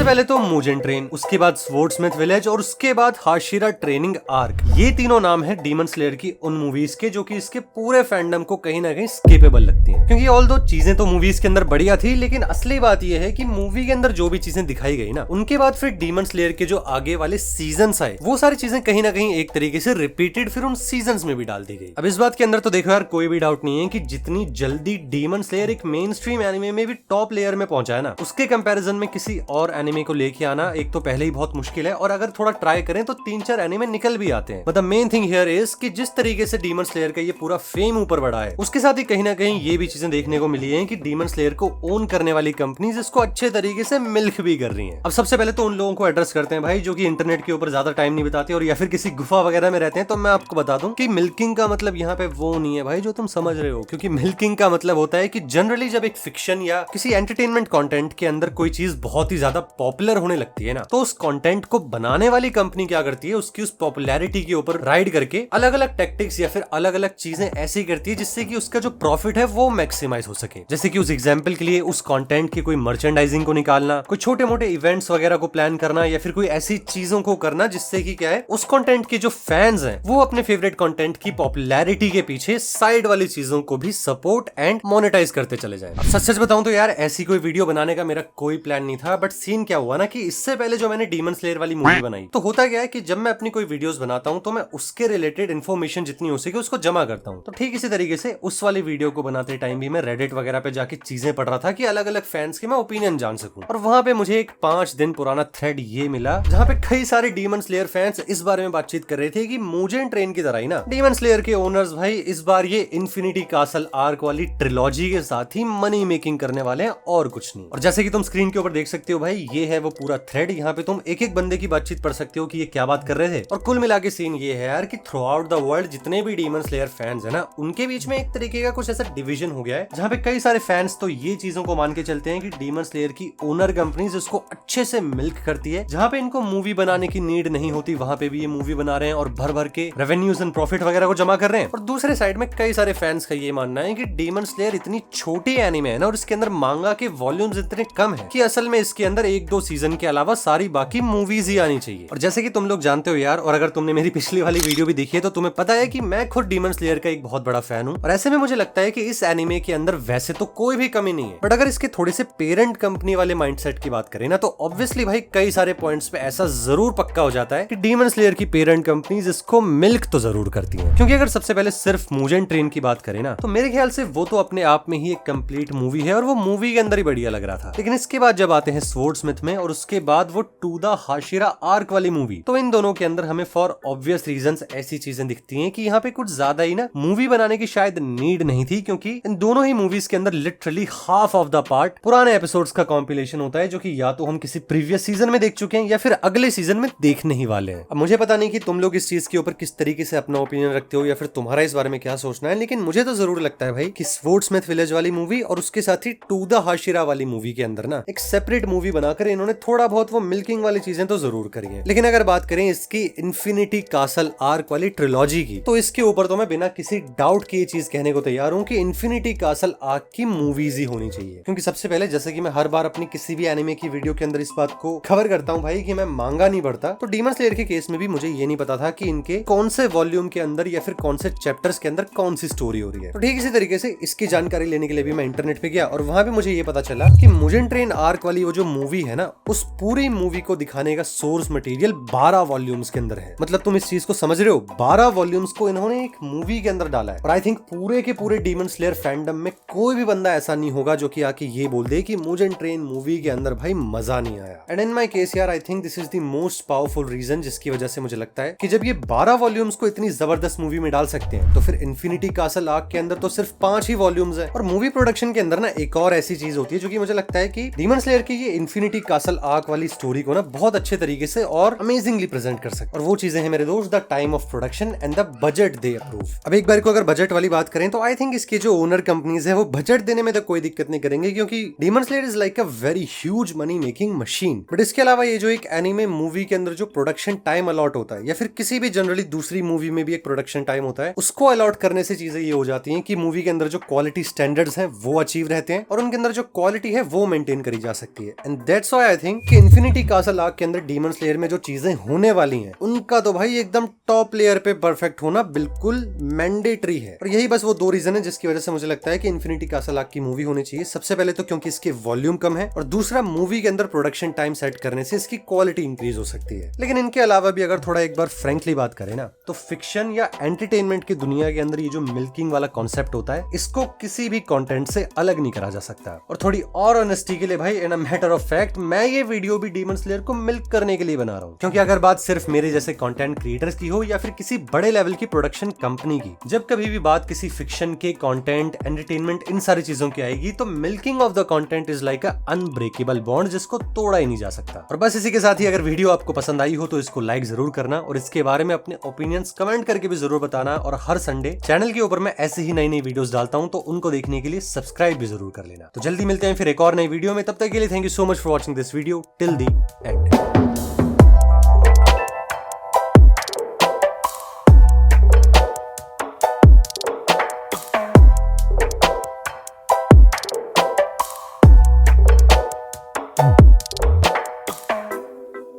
सबसे पहले तो मुजेन ट्रेन, उसके बाद स्वॉर्ड्समिथ विलेज और उसके बाद हाशिरा ट्रेनिंग आर्क। ये तीनों नाम है डीमन स्लेयर की उन मूवीज के जो कि इसके पूरे फैंडम को कहीं ना कहीं स्किपेबल लगती हैं। क्योंकि ऑल दो चीजें तो मूवीज के अंदर बढ़िया थी, लेकिन असली बात यह है कि मूवी के अंदर जो भी चीजें दिखाई गई ना, उनके बाद फिर डीमन स्लेयर के जो आगे वाले सीजन्स आए वो सारी चीजें कहीं ना कहीं एक तरीके से रिपीटेड फिर उन सीजन्स में भी डाल दी गई। अब इस बात के अंदर तो देखो यार, कोई भी डाउट नहीं है कि जितनी जल्दी डीमन स्लेयर एक मेन स्ट्रीम एनिमे में भी टॉप लेयर में पहुंचा है ना, उसके कंपैरिजन में किसी और एनिमे को लेके आना एक तो पहले ही बहुत मुश्किल है, और अगर थोड़ा ट्राई करें तो 3-4 एनिमे निकल भी आते हैं। मतलब मेन थिंग हियर इज कि जिस तरीके से डीमन स्लेयर का ये पूरा फेम ऊपर बढ़ा है, उसके साथ ही कहीं ना कहीं ये भी चीजें देखने को मिली है कि डीमन स्लेयर को ओन करने वाली कंपनीज इसको अच्छे तरीके से मिल्क भी कर रही हैं। अब सबसे पहले तो उन लोगों को एड्रेस करते हैं भाई जो कि इंटरनेट के ऊपर ज्यादा टाइम नहीं बिताते और या फिर किसी गुफा वगैरह में रहते हैं। तो मैं आपको बता दूं कि मिल्किंग का मतलब यहाँ पे वो नहीं है भाई जो तुम समझ रहे हो, क्योंकि मिल्किंग का मतलब होता है कि जनरली जब एक फिक्शन या किसी एंटरटेनमेंट कंटेंट के अंदर कोई चीज बहुत ही ज्यादा पॉपुलर होने लगती है ना, तो उस कंटेंट को बनाने वाली कंपनी क्या करती है, उसकी उस पॉपुलैरिटी के ऊपर राइड करके अलग अलग टैक्टिक्स या फिर अलग अलग चीजें ऐसी करती है जिससे कि उसका जो प्रॉफिट है वो मैक्सिमाइज हो सके। जैसे कि उस एग्जांपल के लिए उस कंटेंट की कोई मर्चेंडाइजिंग को निकालना, कोई छोटे मोटे इवेंट्स वगैरह को प्लान करना, या फिर कोई ऐसी चीजों को करना जिससे कि क्या है, उस कंटेंट के जो फैंस हैं वो अपने फेवरेट कंटेंट की पॉपुलैरिटी के पीछे साइड वाली चीजों को भी सपोर्ट एंड मोनेटाइज करते चले जाएं। अब सच सच बताऊं तो यार ऐसी कोई वीडियो बनाने का मेरा कोई प्लान नहीं था, बट सीन क्या हुआ ना कि इससे पहले जो मैंने डीमन स्लेयर वाली मूवी बनाई, तो होता क्या है कि जब मैं अपनी कोई वीडियोस बनाता हूं तो मैं उसके रिलेटेड इन्फॉर्मेशन जितनी हो सके उसको जमा करता हूं। तो ठीक इसी तरीके से उस वाली वीडियो को बनाते टाइम भी मैं रेडिट वगैरह पे जाके चीजें पढ़ रहा था कि अलग अलग फैंस के मैं ओपिनियन जान सकूं, और वहां पे मुझे एक 5 दिन पुराना थ्रेड ये मिला जहां पे कई सारे डीमन स्लेयर फैंस इस बारे में बातचीत कर रहे थे कि मुजेन ट्रेन की तरह ही ना डीमन स्लेयर के ओनर्स भाई इस बार ये इन्फिनिटी कासल आर्क वाली ट्रिलॉजी के साथ ही मनी मेकिंग करने वाले हैं और कुछ नहीं। और जैसे कि तुम स्क्रीन के ऊपर देख सकते हो भाई, ये है वो पूरा थ्रेड। यहाँ पे तुम एक एक बंदे की बातचीत पढ़ सकते हो कि ये क्या बात कर रहे थे। और कुल मिला के सीन ये है यार कि थ्रू आउट द वर्ल्ड जितने भी डीमन स्लेयर फैंस है ना, उनके बीच में एक तरीके का कुछ ऐसा डिवीजन हो गया है जहाँ पे कई सारे फैंस तो ये चीजों को मान के चलते हैं कि डीमन स्लेयर की ओनर कंपनीज इसको अच्छे से मिल्क करती है। जहाँ पे इनको मूवी बनाने की नीड नहीं होती वहां पे भी ये मूवी बना रहे हैं और भर भर के रेवेन्यूज एंड प्रॉफिट वगैरह को जमा कर रहे हैं। और दूसरे साइड में कई सारे फैंस का ये मानना है कि डीमन स्लेयर इतनी छोटी एनिमे है ना, और इसके अंदर मांगा के वॉल्यूम्स इतने कम है कि असल में इसके अंदर 1-2 सीजन के अलावा सारी बाकी मूवीज ही आनी चाहिए। और जैसे कि तुम लोग जानते हो यार, और अगर तुमने मेरी पिछली वाली वीडियो भी देखी है तो तुम्हें पता है कि मैं खुद डीमन स्लेयर का एक बहुत बड़ा फैन हूँ, और ऐसे में मुझे लगता है कि इस एनिमे के अंदर वैसे तो कोई भी कमी नहीं है, बट अगर इसके थोड़े से पेरेंट कंपनी वाले माइंडसेट की बात करें ना, तो ऑब्वियसली भाई कई सारे पॉइंट्स पे ऐसा जरूर पक्का हो जाता है कि डीमन स्लेयर की पेरेंट कंपनीज इसको मिल्क तो जरूर करती हैं। क्योंकि अगर सबसे पहले सिर्फ मुजेन ट्रेन की बात करें ना, तो मेरे ख्याल से वो तो अपने आप में ही एक कंप्लीट मूवी है और वो मूवी के अंदर ही बढ़िया लग रहा था। लेकिन इसके बाद जब आते हैं स्वॉर्ड्समिथ में और उसके बाद वो टू द हाशिरा आर्क वाली मूवी, तो इन दोनों के अंदर हमें फॉर ऑब्वियस रीजंस ऐसी चीजें दिखती हैं कि यहाँ पे कुछ ज्यादा ही ना मूवी बनाने की शायद नीड नहीं थी, क्योंकि इन दोनों ही मूवीज के अंदर literally half of the part पुराने एपिसोड्स का कॉम्पिलेशन होता है, जो कि या तो हम किसी प्रीवियस सीजन में देख चुके हैं या फिर अगले सीजन में देखने ही वाले हैं। अब मुझे पता नहीं कि तुम लोग इस चीज के ऊपर किस तरीके से अपना ओपिनियन रखते हो या फिर तुम्हारा इस बारे में क्या सोचना है, लेकिन मुझे तो जरूर लगता है भाई कि स्वॉर्ड्समिथ विलेज वाली मूवी और उसके साथ ही टू द हाशिरा वाली मूवी के अंदर ना एक सेपरेट मूवी बनाकर इन्होंने थोड़ा बहुत वो मिल्किंग वाली चीजें तो जरूर करी है। लेकिन अगर बात करें इसकी इन्फिनिटी कासल आर्क वाली ट्रिलॉजी की, तो इसके ऊपर तो मैं बिना किसी डाउट के ये चीज कहने को तैयार हूँ कि इन्फिनिटी कासल आर्क की मूवीज ही होनी चाहिए। क्योंकि सबसे पहले जैसे कि मैं हर बार अपनी किसी भी एनिमे की वीडियो के अंदर इस बात को कवर करता हूँ भाई कि मैं मांगा नहीं पढ़ता, तो डीमन स्लेयर के केस में भी मुझे ये नहीं पता था कि इनके कौन से वॉल्यूम के अंदर या फिर कौन से चैप्टर्स के अंदर कौन सी स्टोरी हो रही है। तो ठीक इसी तरीके से इसकी जानकारी लेने के लिए भी मैं इंटरनेट पे गया और वहां पे मुझे ये पता चला कि मुजेन ट्रेन आर्क वाली वो जो मूवी है ना, उस पूरी मूवी को दिखाने का सोर्स मटेरियल 12 वॉल्यूम्स के अंदर है। मतलब तुम इस चीज को समझ रहे हो, 12 वॉल्यूम्स को इन्होंने एक मूवी के अंदर डाला है। और आई थिंक पूरे के पूरे डीमन स्लेयर फैंडम में कोई भी बंदा ऐसा नहीं होगा जो कि आके ये बोल दे कि मुजेन ट्रेन मूवी के अंदर भाई मजा नहीं आया। एंड इन माय केस यार, I think this is the most powerful reason जिसकी वजह से मुझे लगता है कि जब ये 12 वॉल्यूम्स को इतनी जबरदस्त मूवी में डाल सकते हैं, तो फिर इन्फिनिटी कासल आर्क के अंदर तो सिर्फ 5 ही वॉल्यूम्स है। और मूवी प्रोडक्शन के अंदर ना एक और ऐसी चीज होती है जो कि मुझे लगता है कि डीमन स्लेयर की ये इन्फिनिटी कासल आर्क वाली स्टोरी को ना बहुत अच्छे तरीके से और अमेजिंगली प्रेजेंट कर सकते। और वो चीजें हैं मेरे दोस्त, the time of production and the budget they approve. अब एक बार को अगर बजट वाली बात करें तो आई थिंक इसके जो ओनर कंपनीज है वो बजट देने में तो कोई दिक्कत नहीं करेंगे, क्योंकि demon slayer is like a very huge money making machine. But इसके अलावा ये जो एक एनिमे मूवी के अंदर जो प्रोडक्शन टाइम अलॉट होता है, या फिर किसी भी जनरली दूसरी मूवी में भी एक प्रोडक्शन टाइम होता है, उसको अलॉट करने से चीजें ये हो जाती हैं कि मूवी के अंदर जो क्वालिटी स्टैंडर्ड्स हैं वो अचीव रहते हैं और उनके अंदर जो क्वालिटी है वो मेंटेन करी जा सकती है। And that's that's why I think कि इन्फिनिटी कासल आर्क के अंदर डीमन स्लेयर में जो चीजें होने वाली हैं उनका तो भाई एकदम टॉप लेयर पे परफेक्ट होना बिल्कुल मैंडेटरी है। और यही बस वो दो रीजन है जिसकी वजह से मुझे लगता है कि इन्फिनिटी कासल आर्क की मूवी होनी चाहिए। सबसे पहले तो क्योंकि इसके वॉल्यूम कम है, और दूसरा मूवी के अंदर प्रोडक्शन टाइम सेट करने से इसकी क्वालिटी इंक्रीज हो सकती है। लेकिन इनके अलावा भी अगर थोड़ा एक बार फ्रेंकली बात करें ना, तो फिक्शन या एंटरटेनमेंट की दुनिया के अंदर ये जो मिल्किंग वाला कॉन्सेप्ट होता है इसको किसी भी कंटेंट से अलग नहीं करा जा सकता। और थोड़ी और ऑनेस्टी के लिए भाई, इन अ मैटर ऑफ फैक्ट, मैं ये वीडियो भी डीमन स्लेयर को मिल्क करने के लिए बना रहा हूँ। क्योंकि अगर बात सिर्फ मेरे जैसे कंटेंट क्रिएटर्स की हो या फिर किसी बड़े लेवल की प्रोडक्शन कंपनी की, जब कभी भी बात किसी फिक्शन के कंटेंट, एंटरटेनमेंट, इन सारी चीजों की आएगी तो milking of the content is like a unbreakable bond जिसको तोड़ा ही नहीं जा सकता। और बस इसी के साथ ही अगर वीडियो आपको पसंद आई हो तो इसको लाइक जरूर करना, और इसके बारे में अपने ओपिनियंस कमेंट करके भी जरूर बताना। और हर संडे चैनल के ऊपर मैं ऐसे ही नई नई वीडियोस डालता हूं, तो उनको देखने के लिए सब्सक्राइब भी जरूर कर लेना। तो जल्दी मिलते हैं फिर एक और नई वीडियो में, तब तक के लिए thank you so much for watching this video till the end.